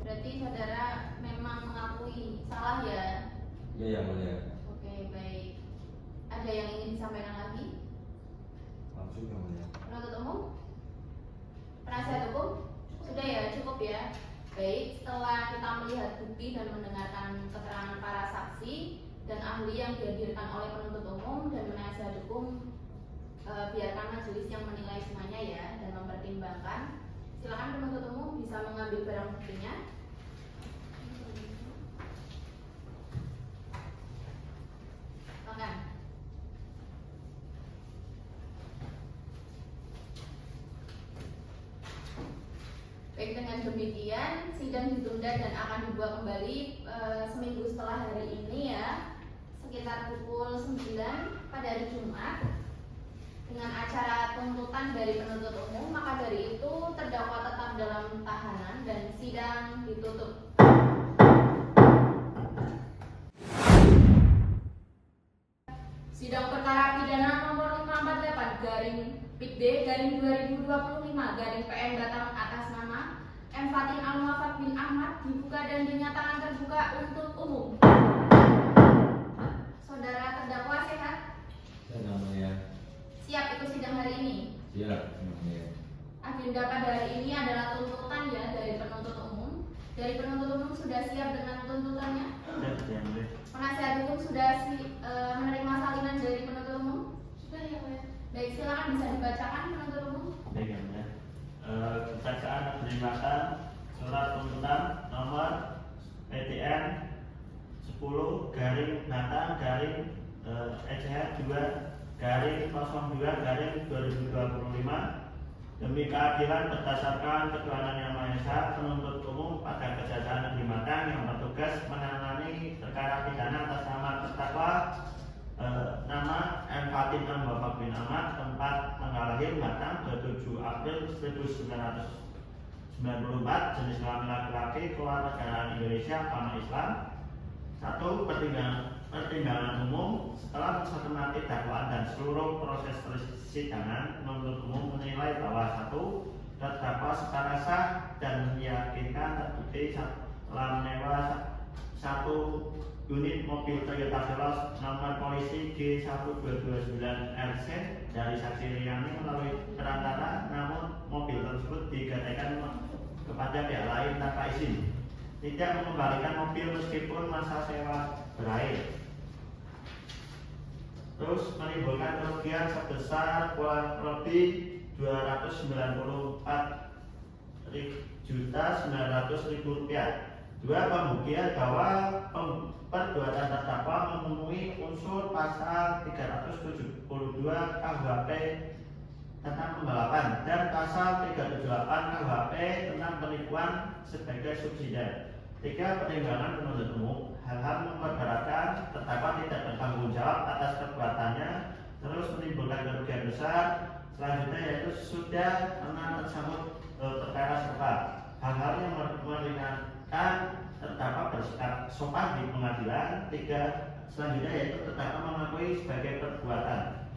Berarti saudara memang mengakui salah ya? Ya yang mulia. Oke, baik. Ada yang ingin disampaikan lagi? Langsung yang mulia. Penuntut umum? Penasihat hukum? Sudah ya, cukup ya. Baik, setelah kita melihat bukti dan mendengarkan keterangan para saksi dan ahli yang dihadirkan oleh penuntut umum dan penasihat hukum, biarkan majelis yang menilai semuanya ya dan mempertimbangkan. Silakan penuntut umum bisa mengambil barang buktinya. Silakan. Baik, dengan demikian sidang ditunda dan akan dibuka kembali seminggu setelah hari ini ya, sekitar pukul 9 pada hari Jumat dengan acara tuntutan dari penuntut umum. Maka dari itu terdakwa tetap dalam tahanan dan sidang ditutup. Sidang perkara pidana nomor 548/PID/2025/PM Batam atas nama M. Fatin Al-Muwaffaq bin Ahmad dibuka dan dinyatakan terbuka untuk umum. Saudara terdakwa sehat? Yang mulia. Siap ikut sidang hari ini? Siap yang mulia. Agenda pada hari ini adalah tuntutan ya dari penuntut umum. Dari penuntut umum sudah siap dengan tuntutannya? Yang mulia. Penasihat hukum sudah menerima salinan dari penuntut umum? Sudah ya, mulia. Baik, silakan bisa dibacakan penuntut umum. Baik yang mulia. Bacaan penerimaan surat tuntutan nomor PTN 10/Natang/ECH2/02/2025 demi keadilan berdasarkan ketuhanan yang Maha Esa, penuntut umum pada Kejaksaan Negeri Matang yang bertugas menangani perkara pidana atas nama terdakwa nama M. Fatin Al-Muwaffaq bin Ahmad, tempat tanggal lahir Batam 27 April 1994, jenis kelamin laki-laki, kewarganegaraan Indonesia, agama Islam. 1. Pertimbangan umum. Setelah mencermati dakwaan dan seluruh proses persidangan, penuntut umum menilai bahwa 1. Terdakwa secara sah dan meyakinkan terbukti telah menyewa 1 unit mobil Toyota Veloz nomor polisi G1229RC dari saksi Riani melalui perantara, namun mobil tersebut digadaikan kepada pihak lain tanpa izin, tidak mengembalikan mobil meskipun masa sewa berakhir, terus menimbulkan kerugian sebesar kurang lebih Rp294.900.000. 2. Pembuktian bahwa perbuatan terdakwa memenuhi unsur pasal 372 KUHP tentang pembalapan dan pasal 378 KUHP tentang penipuan sebagai subsidiar. 3. Pertimbangan penuntut umum. Hal-hal memperberatkan terdakwa tidak bertanggung jawab atas perbuatannya, terus menimbulkan kerugian besar. Selanjutnya yaitu sudah pernah tersangkut perkara serupa. Hal-hal yang meringankan terdakwa bersikap sopan di pengadilan. 3. Selanjutnya yaitu terdakwa mengakui sebagai perbuatan.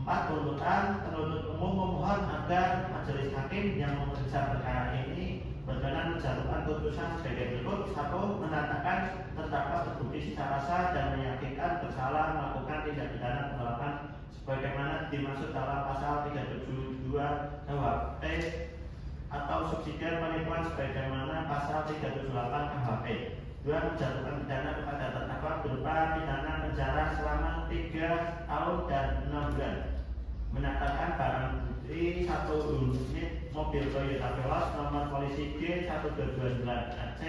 4. Tuntutan. Penuntut umum memohon agar majelis hakim yang memeriksa perkara ini berkenan menjatuhkan putusan sebagai berikut. 1. Menatakan terdakwa terbukti secara sah dan meyakinkan bersalah melakukan tindak pidana penggelapan sebagaimana dimaksud dalam pasal 372 KUHP atau subsidiar penipuan sebagaimana pasal 378 KUHP. 2. Menjatuhkan pidana kepada terdakwa berupa pidana penjara selama 3 tahun dan 6 bulan. Menetapkan barang bukti 1 unit mobil Toyota Veloz nomor polisi G1229AC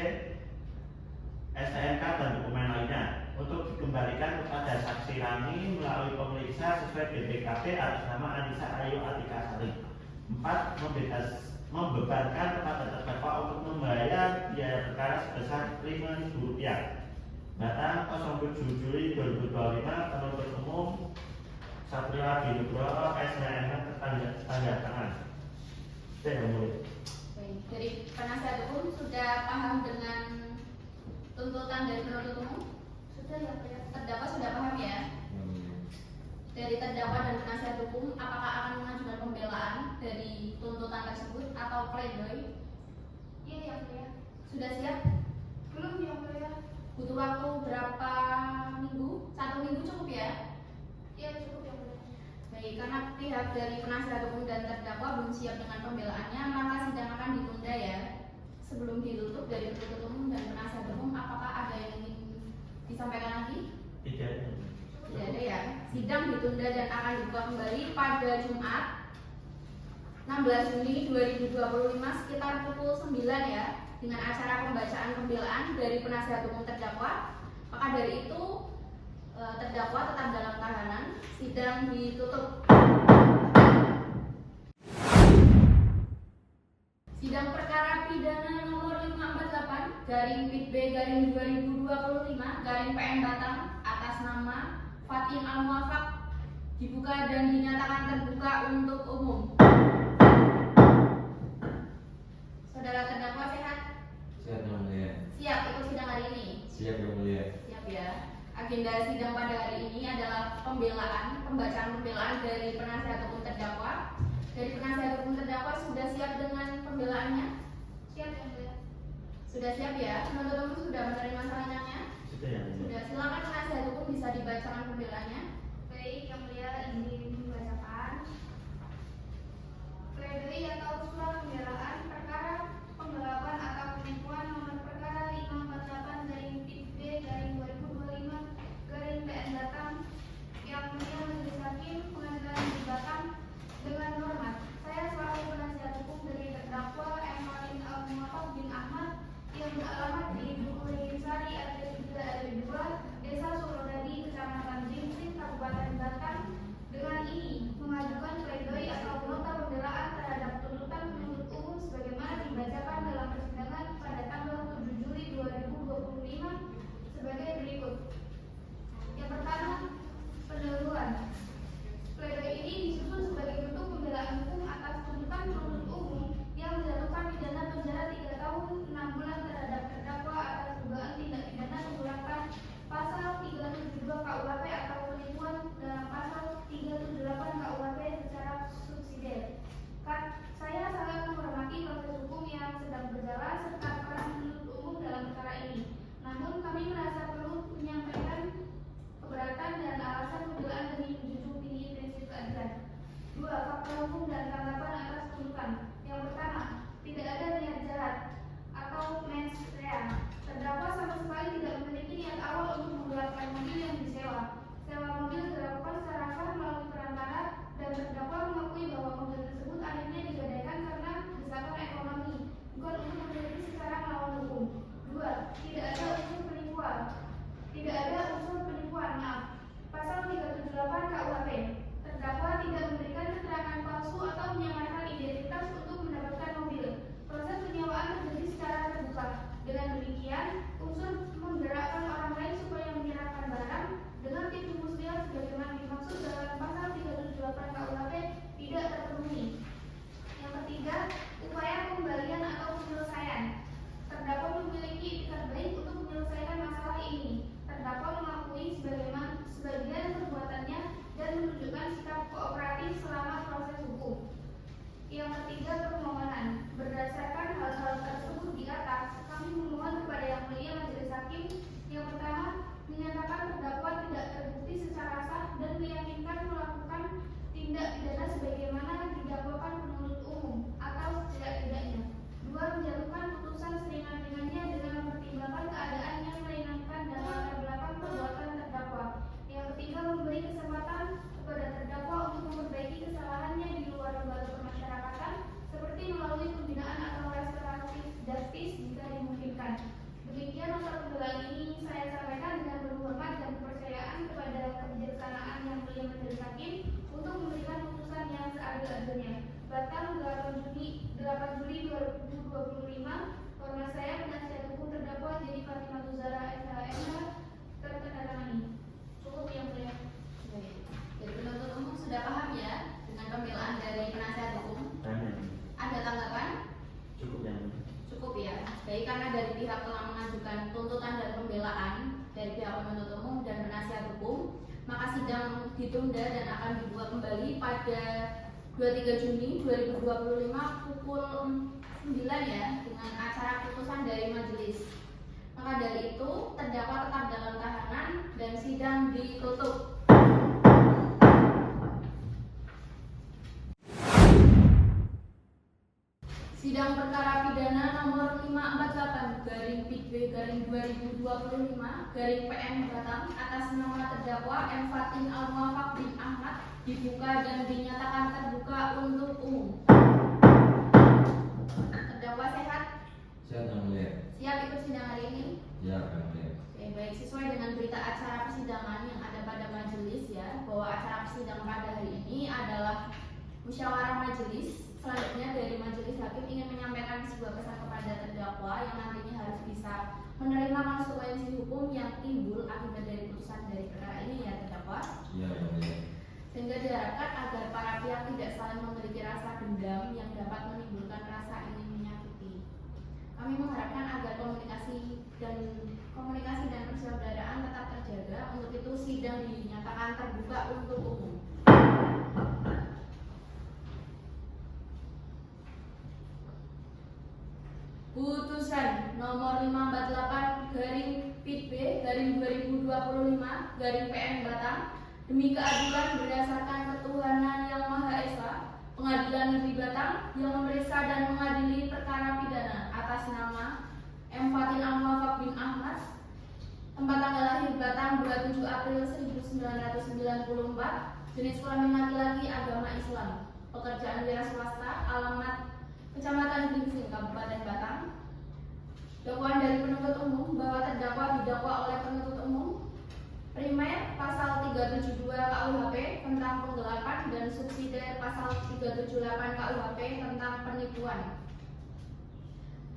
STNK dan dokumen lainnya untuk dikembalikan kepada saksi Rani melalui pemeriksa sesuai BPKB atas nama Anissa Ayu Atika Sari. 4. Membebankan kepada terdakwa untuk membayar biaya perkara sebesar Rp5.000. Batang 07 Juli 2025, penuntut umum Satrio Adi Nugroho SMM tanda tangan. Saya mulai. Baik, dari penasihat hukum sudah paham dengan tuntutan dari penuntut umum? Sudah ya, Pak ya. Terdakwa sudah paham ya? Dari terdakwa dan penasihat hukum, apakah akan mengajukan pembelaan dari tuntutan tersebut atau pledoi? Iya ya, Pak ya. Sudah siap? Belum ya, Pak ya. Butuh waktu berapa minggu? 1 minggu cukup ya? Iya cukup ya, Pak ya. Baik, karena pihak dari penasihat hukum dan terdakwa belum siap dengan pembelaannya, maka sidang akan ditunda ya. Sebelum ditutup dari penuntut umum dan penasihat hukum, apakah ada yang ingin disampaikan lagi? Tidak. Tidak ada ya. Sidang ditunda dan akan dibuka kembali pada Jumat 16 Juni 2025 sekitar pukul 9 ya, dengan acara pembacaan pembelaan dari penasihat hukum terdakwa. Maka dari itu terdakwa tetap dalam tahanan. Sidang ditutup. Sidang perkara pidana nomor 548/PB/2025/PN Batang atas nama Fatin Al-Muwafaq dibuka dan dinyatakan terbuka untuk umum. Saudara terdakwa sehat? Siap Yang Mulia. Siap ikut sidang hari ini? Siap Yang Mulia. Siap ya. Agenda sidang pada hari ini adalah pembacaan pembelaan dari penasihat hukum terdakwa. Dari penasihat hukum terdakwa sudah siap dengan pembelaannya? Siap ya, Pak ya. Sudah siap ya? Penuntut umum sudah menerima sarannya? Sudah ya. Sudah. Silakan penasihat hukum bisa dibacakan pembelaannya. Baik, Yang Mulia izin membacakan pledoi atau surat pembelaan perkara penggelapan atau penipuan nomor perkara 548/PB/2025/PN Batang. Yang Mulia Majelis Hakim Pengadilan Negeri Batang, dengan hormat saya selaku penasihat hukum dari terdakwa Fatin Al-Muwafaq bin Ahmad yang beralamat di Dukuh Sari RT 3 RW 2 Desa Surodadi Kecamatan Jingsing Kabupaten Batang, dengan ini mengajukan pledoi atau nota pembelaan terhadap tuntutan penuntut umum sebagaimana dibacakan dalam persidangan pada tanggal 7 Juli 2025 sebagai berikut. Yang pertama, pendahuluan. Pledoi ini disusun sebagai bentuk pembelaan hukum atas tuntutan penuntut umum yang menjatuhkan pidana penjara 3 tahun 6 bulan terhadap terdakwa atas dugaan tindak pidana menggunakan pasal 372 KUHP atau penipuan dalam pasal 378 KUHP secara subsidiar. Saya sangat menghormati proses hukum yang sedang berjalan serta peran penuntut umum dalam perkara ini. Namun kami merasa perlu menyampaikan keberatan dan alasan pembelaan demi menjunjung tinggi prinsip keadilan. 2. Fakta hukum dan tanggapan atas tuntutan. Yang pertama, tidak ada niat jahat atau mens rea. Terdakwa sama sekali tidak memiliki niat awal untuk menggelapkan mobil yang disewa. Sewa mobil dilakukan secara sah melalui perantara dan terdakwa mengakui bahwa mobil tersebut akhirnya digadaikan karena desakan ekonomi, bukan untuk memiliki secara melawan hukum. 2. Tidak ada unsur penipuan. Pasal 378 KUHP. Terdakwa tidak memberikan keterangan palsu atau menyamarkan identitas untuk mendapatkan mobil. Proses penyewaan terjadi secara terbuka. Dengan demikian, unsur menggerakkan orang lain supaya menyerahkan barang dengan tipu muslihat sebagaimana dimaksud dalam pasal 378 KUHP tidak terpenuhi. Yang ketiga, upaya pembalian atau penyelesaian. Terdakwa memiliki itikat baik untuk menyelesaikan masalah ini. Terdakwa mengakui sebagian perbuatannya dan menunjukkan sikap kooperatif selama proses hukum. Yang ketiga, permohonan. Berdasarkan hal-hal tersebut di atas, kami memohon kepada Yang Mulia Majelis Hakim yang pertama, menyatakan terdakwa tidak terbukti secara sah dan meyakinkan melakukan tindak pidana sebagaimana didakwakan penuntut umum atau setidak-tidaknya. 2. Menjatuhkan putusan seringan-ringannya dengan mempertimbangkan keadaan yang meringankan dan latar belakang perbuatan terdakwa. Yang ketiga, memberi kesempatan kepada terdakwa untuk memperbaiki kesalahannya di luar lembaga pemasyarakatan seperti 2025, hormat saya penasihat hukum terdakwa jadi Fatimah Zahra SHMH tertandatangani. Cukup yang mulia. Jadi penuntut umum sudah paham ya dengan pembelaan dari penasihat hukum? Ada tanggapan? Cukup yang Cukup ya. Baik, karena dari pihak telah mengajukan tuntutan dan pembelaan dari pihak penuntut umum dan penasihat hukum, maka sidang ditunda dan akan dibuka kembali pada 23 Juni 2025 pukul 9 ya, dengan acara putusan dari majelis. Maka dari itu terdakwa tetap dalam tahanan dan sidang ditutup. Sidang perkara pidana nomor 548/PB/2025/PN Batam atas nama terdakwa M. Fatin Al-Muwafaq bin Ahmad dibuka dan dinyatakan terbuka untuk umum. Terdakwa sehat? Sehat yang mulia. Siap ikut sidang hari ini? Siap yang mulia. Oke, baik, sesuai dengan berita acara persidangan yang ada pada majelis ya, bahwa acara persidangan pada hari ini adalah musyawarah majelis. Selanjutnya dari majelis hakim ingin menyampaikan sebuah pesan kepada terdakwa yang nantinya harus bisa menerima konsekuensi hukum yang timbul akibat dari putusan dari perkara ini ya terdakwa. Iya yang mulia. Sehingga diharapkan agar para pihak tidak saling memiliki rasa dendam yang dapat menimbulkan rasa ingin menyakiti. Kami mengharapkan agar komunikasi dan persaudaraan tetap terjaga. Untuk itu sidang dinyatakan terbuka untuk umum. Putusan nomor 548/PB/2025/PN Batam demi keadilan berdasarkan ketuhanan yang Maha Esa, Pengadilan Negeri Batam yang memeriksa dan mengadili perkara pidana atas nama M. Fatin Al-Muwafaq bin Ahmad, tempat tanggal lahir Batam 27 April 1994, jenis kelamin laki-laki, agama Islam, pekerjaan wira swasta, alamat Kecamatan Gringsing, Kabupaten Batam. Dakwaan dari penuntut umum bahwa terdakwa didakwa oleh penuntut umum primer pasal 372 KUHP tentang penggelapan dan subsidiar pasal 378 KUHP tentang penipuan.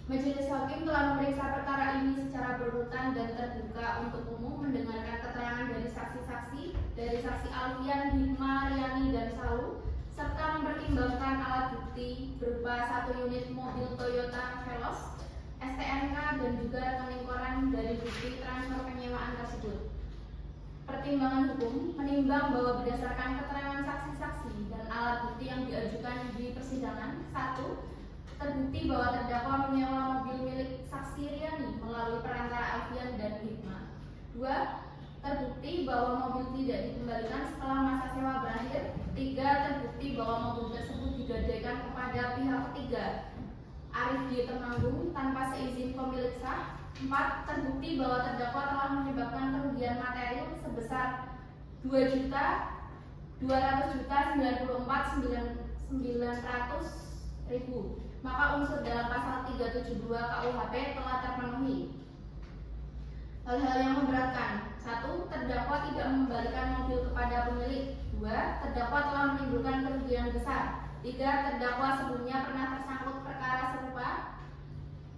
Majelis hakim telah memeriksa perkara ini secara berurutan dan terbuka untuk umum, mendengarkan keterangan dari saksi-saksi, dari saksi Alfian, Hikmah, Riani, dan Salu, serta mempertimbangkan alat bukti berupa 1 unit mobil Toyota Veloz, STNK, dan juga rekening koran dari bukti transfer penyewaan tersebut. Pertimbangan hukum menimbang bahwa berdasarkan keterangan saksi-saksi dan alat bukti yang diajukan di persidangan, 1. Terbukti bahwa terdakwa menyewa mobil milik saksi Riani melalui perantara Alfian dan Hikmah. 2. Terbukti bahwa mobil tidak dikembalikan setelah masa sewa berakhir. 3. Terbukti bahwa mobil tersebut digadaikan kepada pihak ketiga, Arif di Temanggung, tanpa seizin pemilik sah. 4. Terbukti bahwa terdakwa telah menyebabkan kerugian material sebesar 2.294.900.000, maka unsur dalam pasal 372 KUHP telah terpenuhi. Hal-hal yang memberatkan: 1. Terdakwa tidak mengembalikan mobil kepada pemilik. 2. Terdakwa telah menimbulkan kerugian besar. 3. Terdakwa sebelumnya pernah tersangkut perkara serupa.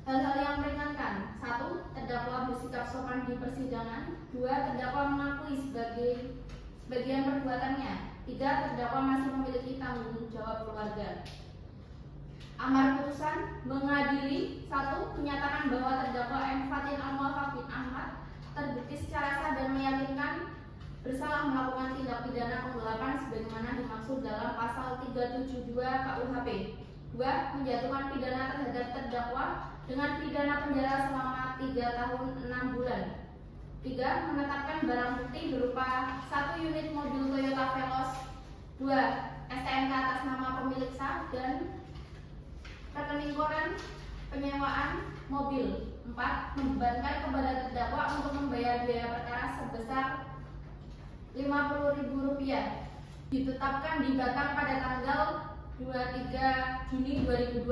Hal-hal yang meringankan: 1. Terdakwa bersikap sopan di persidangan. 2. Terdakwa mengakui sebagian perbuatannya. 3. Terdakwa masih memiliki tanggung jawab keluarga. Amar putusan mengadili: 1. Menyatakan bahwa terdakwa M. Fatin Al-Muwafaq bin Ahmad terbukti secara sah dan meyakinkan bersalah melakukan tindak pidana penggelapan sebagaimana dimaksud dalam pasal 372 KUHP. 2. Menjatuhkan pidana terhadap terdakwa dengan pidana penjara selama 3 tahun 6 bulan. 3. Menetapkan barang bukti berupa 1 unit mobil Toyota Veloz, 2. STNK atas nama pemilik sah, dan rekening koran penyewaan mobil. 4. Membebankan kepada terdakwa untuk membayar biaya perkara sebesar Rp50.000. Ditetapkan di Batam pada tanggal 23 Juni 2025,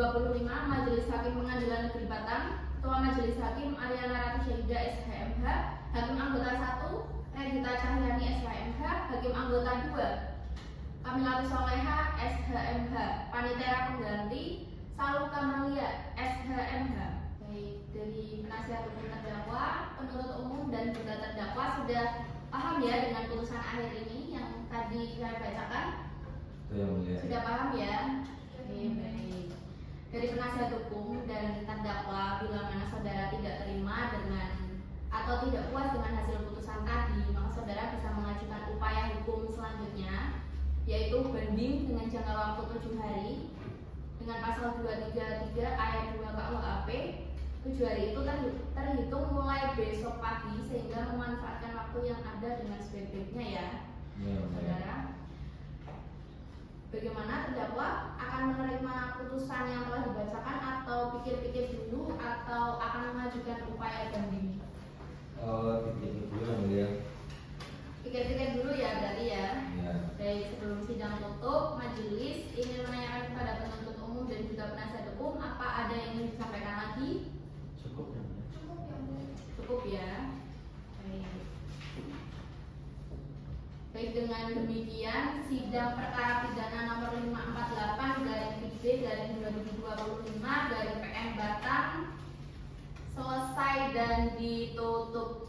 Majelis Hakim Pengadilan Negeri Batam, Ketua Majelis Hakim Ariana Ratu Syahida SHMH, Hakim Anggota 1 Regita Cahyani SHMH, Hakim Anggota 2 Kamilatu Soleha SHMH, Panitera Pengganti Salu Kamalia SH SHMH. Baik, dari penasihat hukum terdakwa, penuntut umum dan juga terdakwa sudah paham ya dengan putusan akhir ini yang tadi saya bacakan? Itu yang mulia. Sudah paham ya? Oke, baik. Dari penasihat hukum dan terdakwa, bila mana saudara tidak terima dengan atau tidak puas dengan hasil putusan tadi, maka saudara bisa mengajukan upaya hukum selanjutnya, yaitu banding dengan jangka waktu 7 hari dengan pasal 233 ayat 2 KUHP. 7 hari itu terhitung mulai besok pagi, sehingga memanfaatkan waktu yang ada dengan sebaik-baiknya ya, saudara. Bagaimana terdakwa akan menerima putusan yang telah dibacakan atau pikir-pikir dulu atau akan mengajukan upaya banding? Pikir dulu yang mulia. Pikir-pikir dulu ya berarti ya. Ya. Baik, sebelum sidang tutup, majelis ingin menanyakan kepada penuntut umum dan juga penasihat hukum, apa ada yang ingin disampaikan lagi? Cukup ya. Cukup ya. Baik. Baik, dengan demikian sidang perkara pidana nomor 548/3B/2025 PN Batang selesai dan ditutup.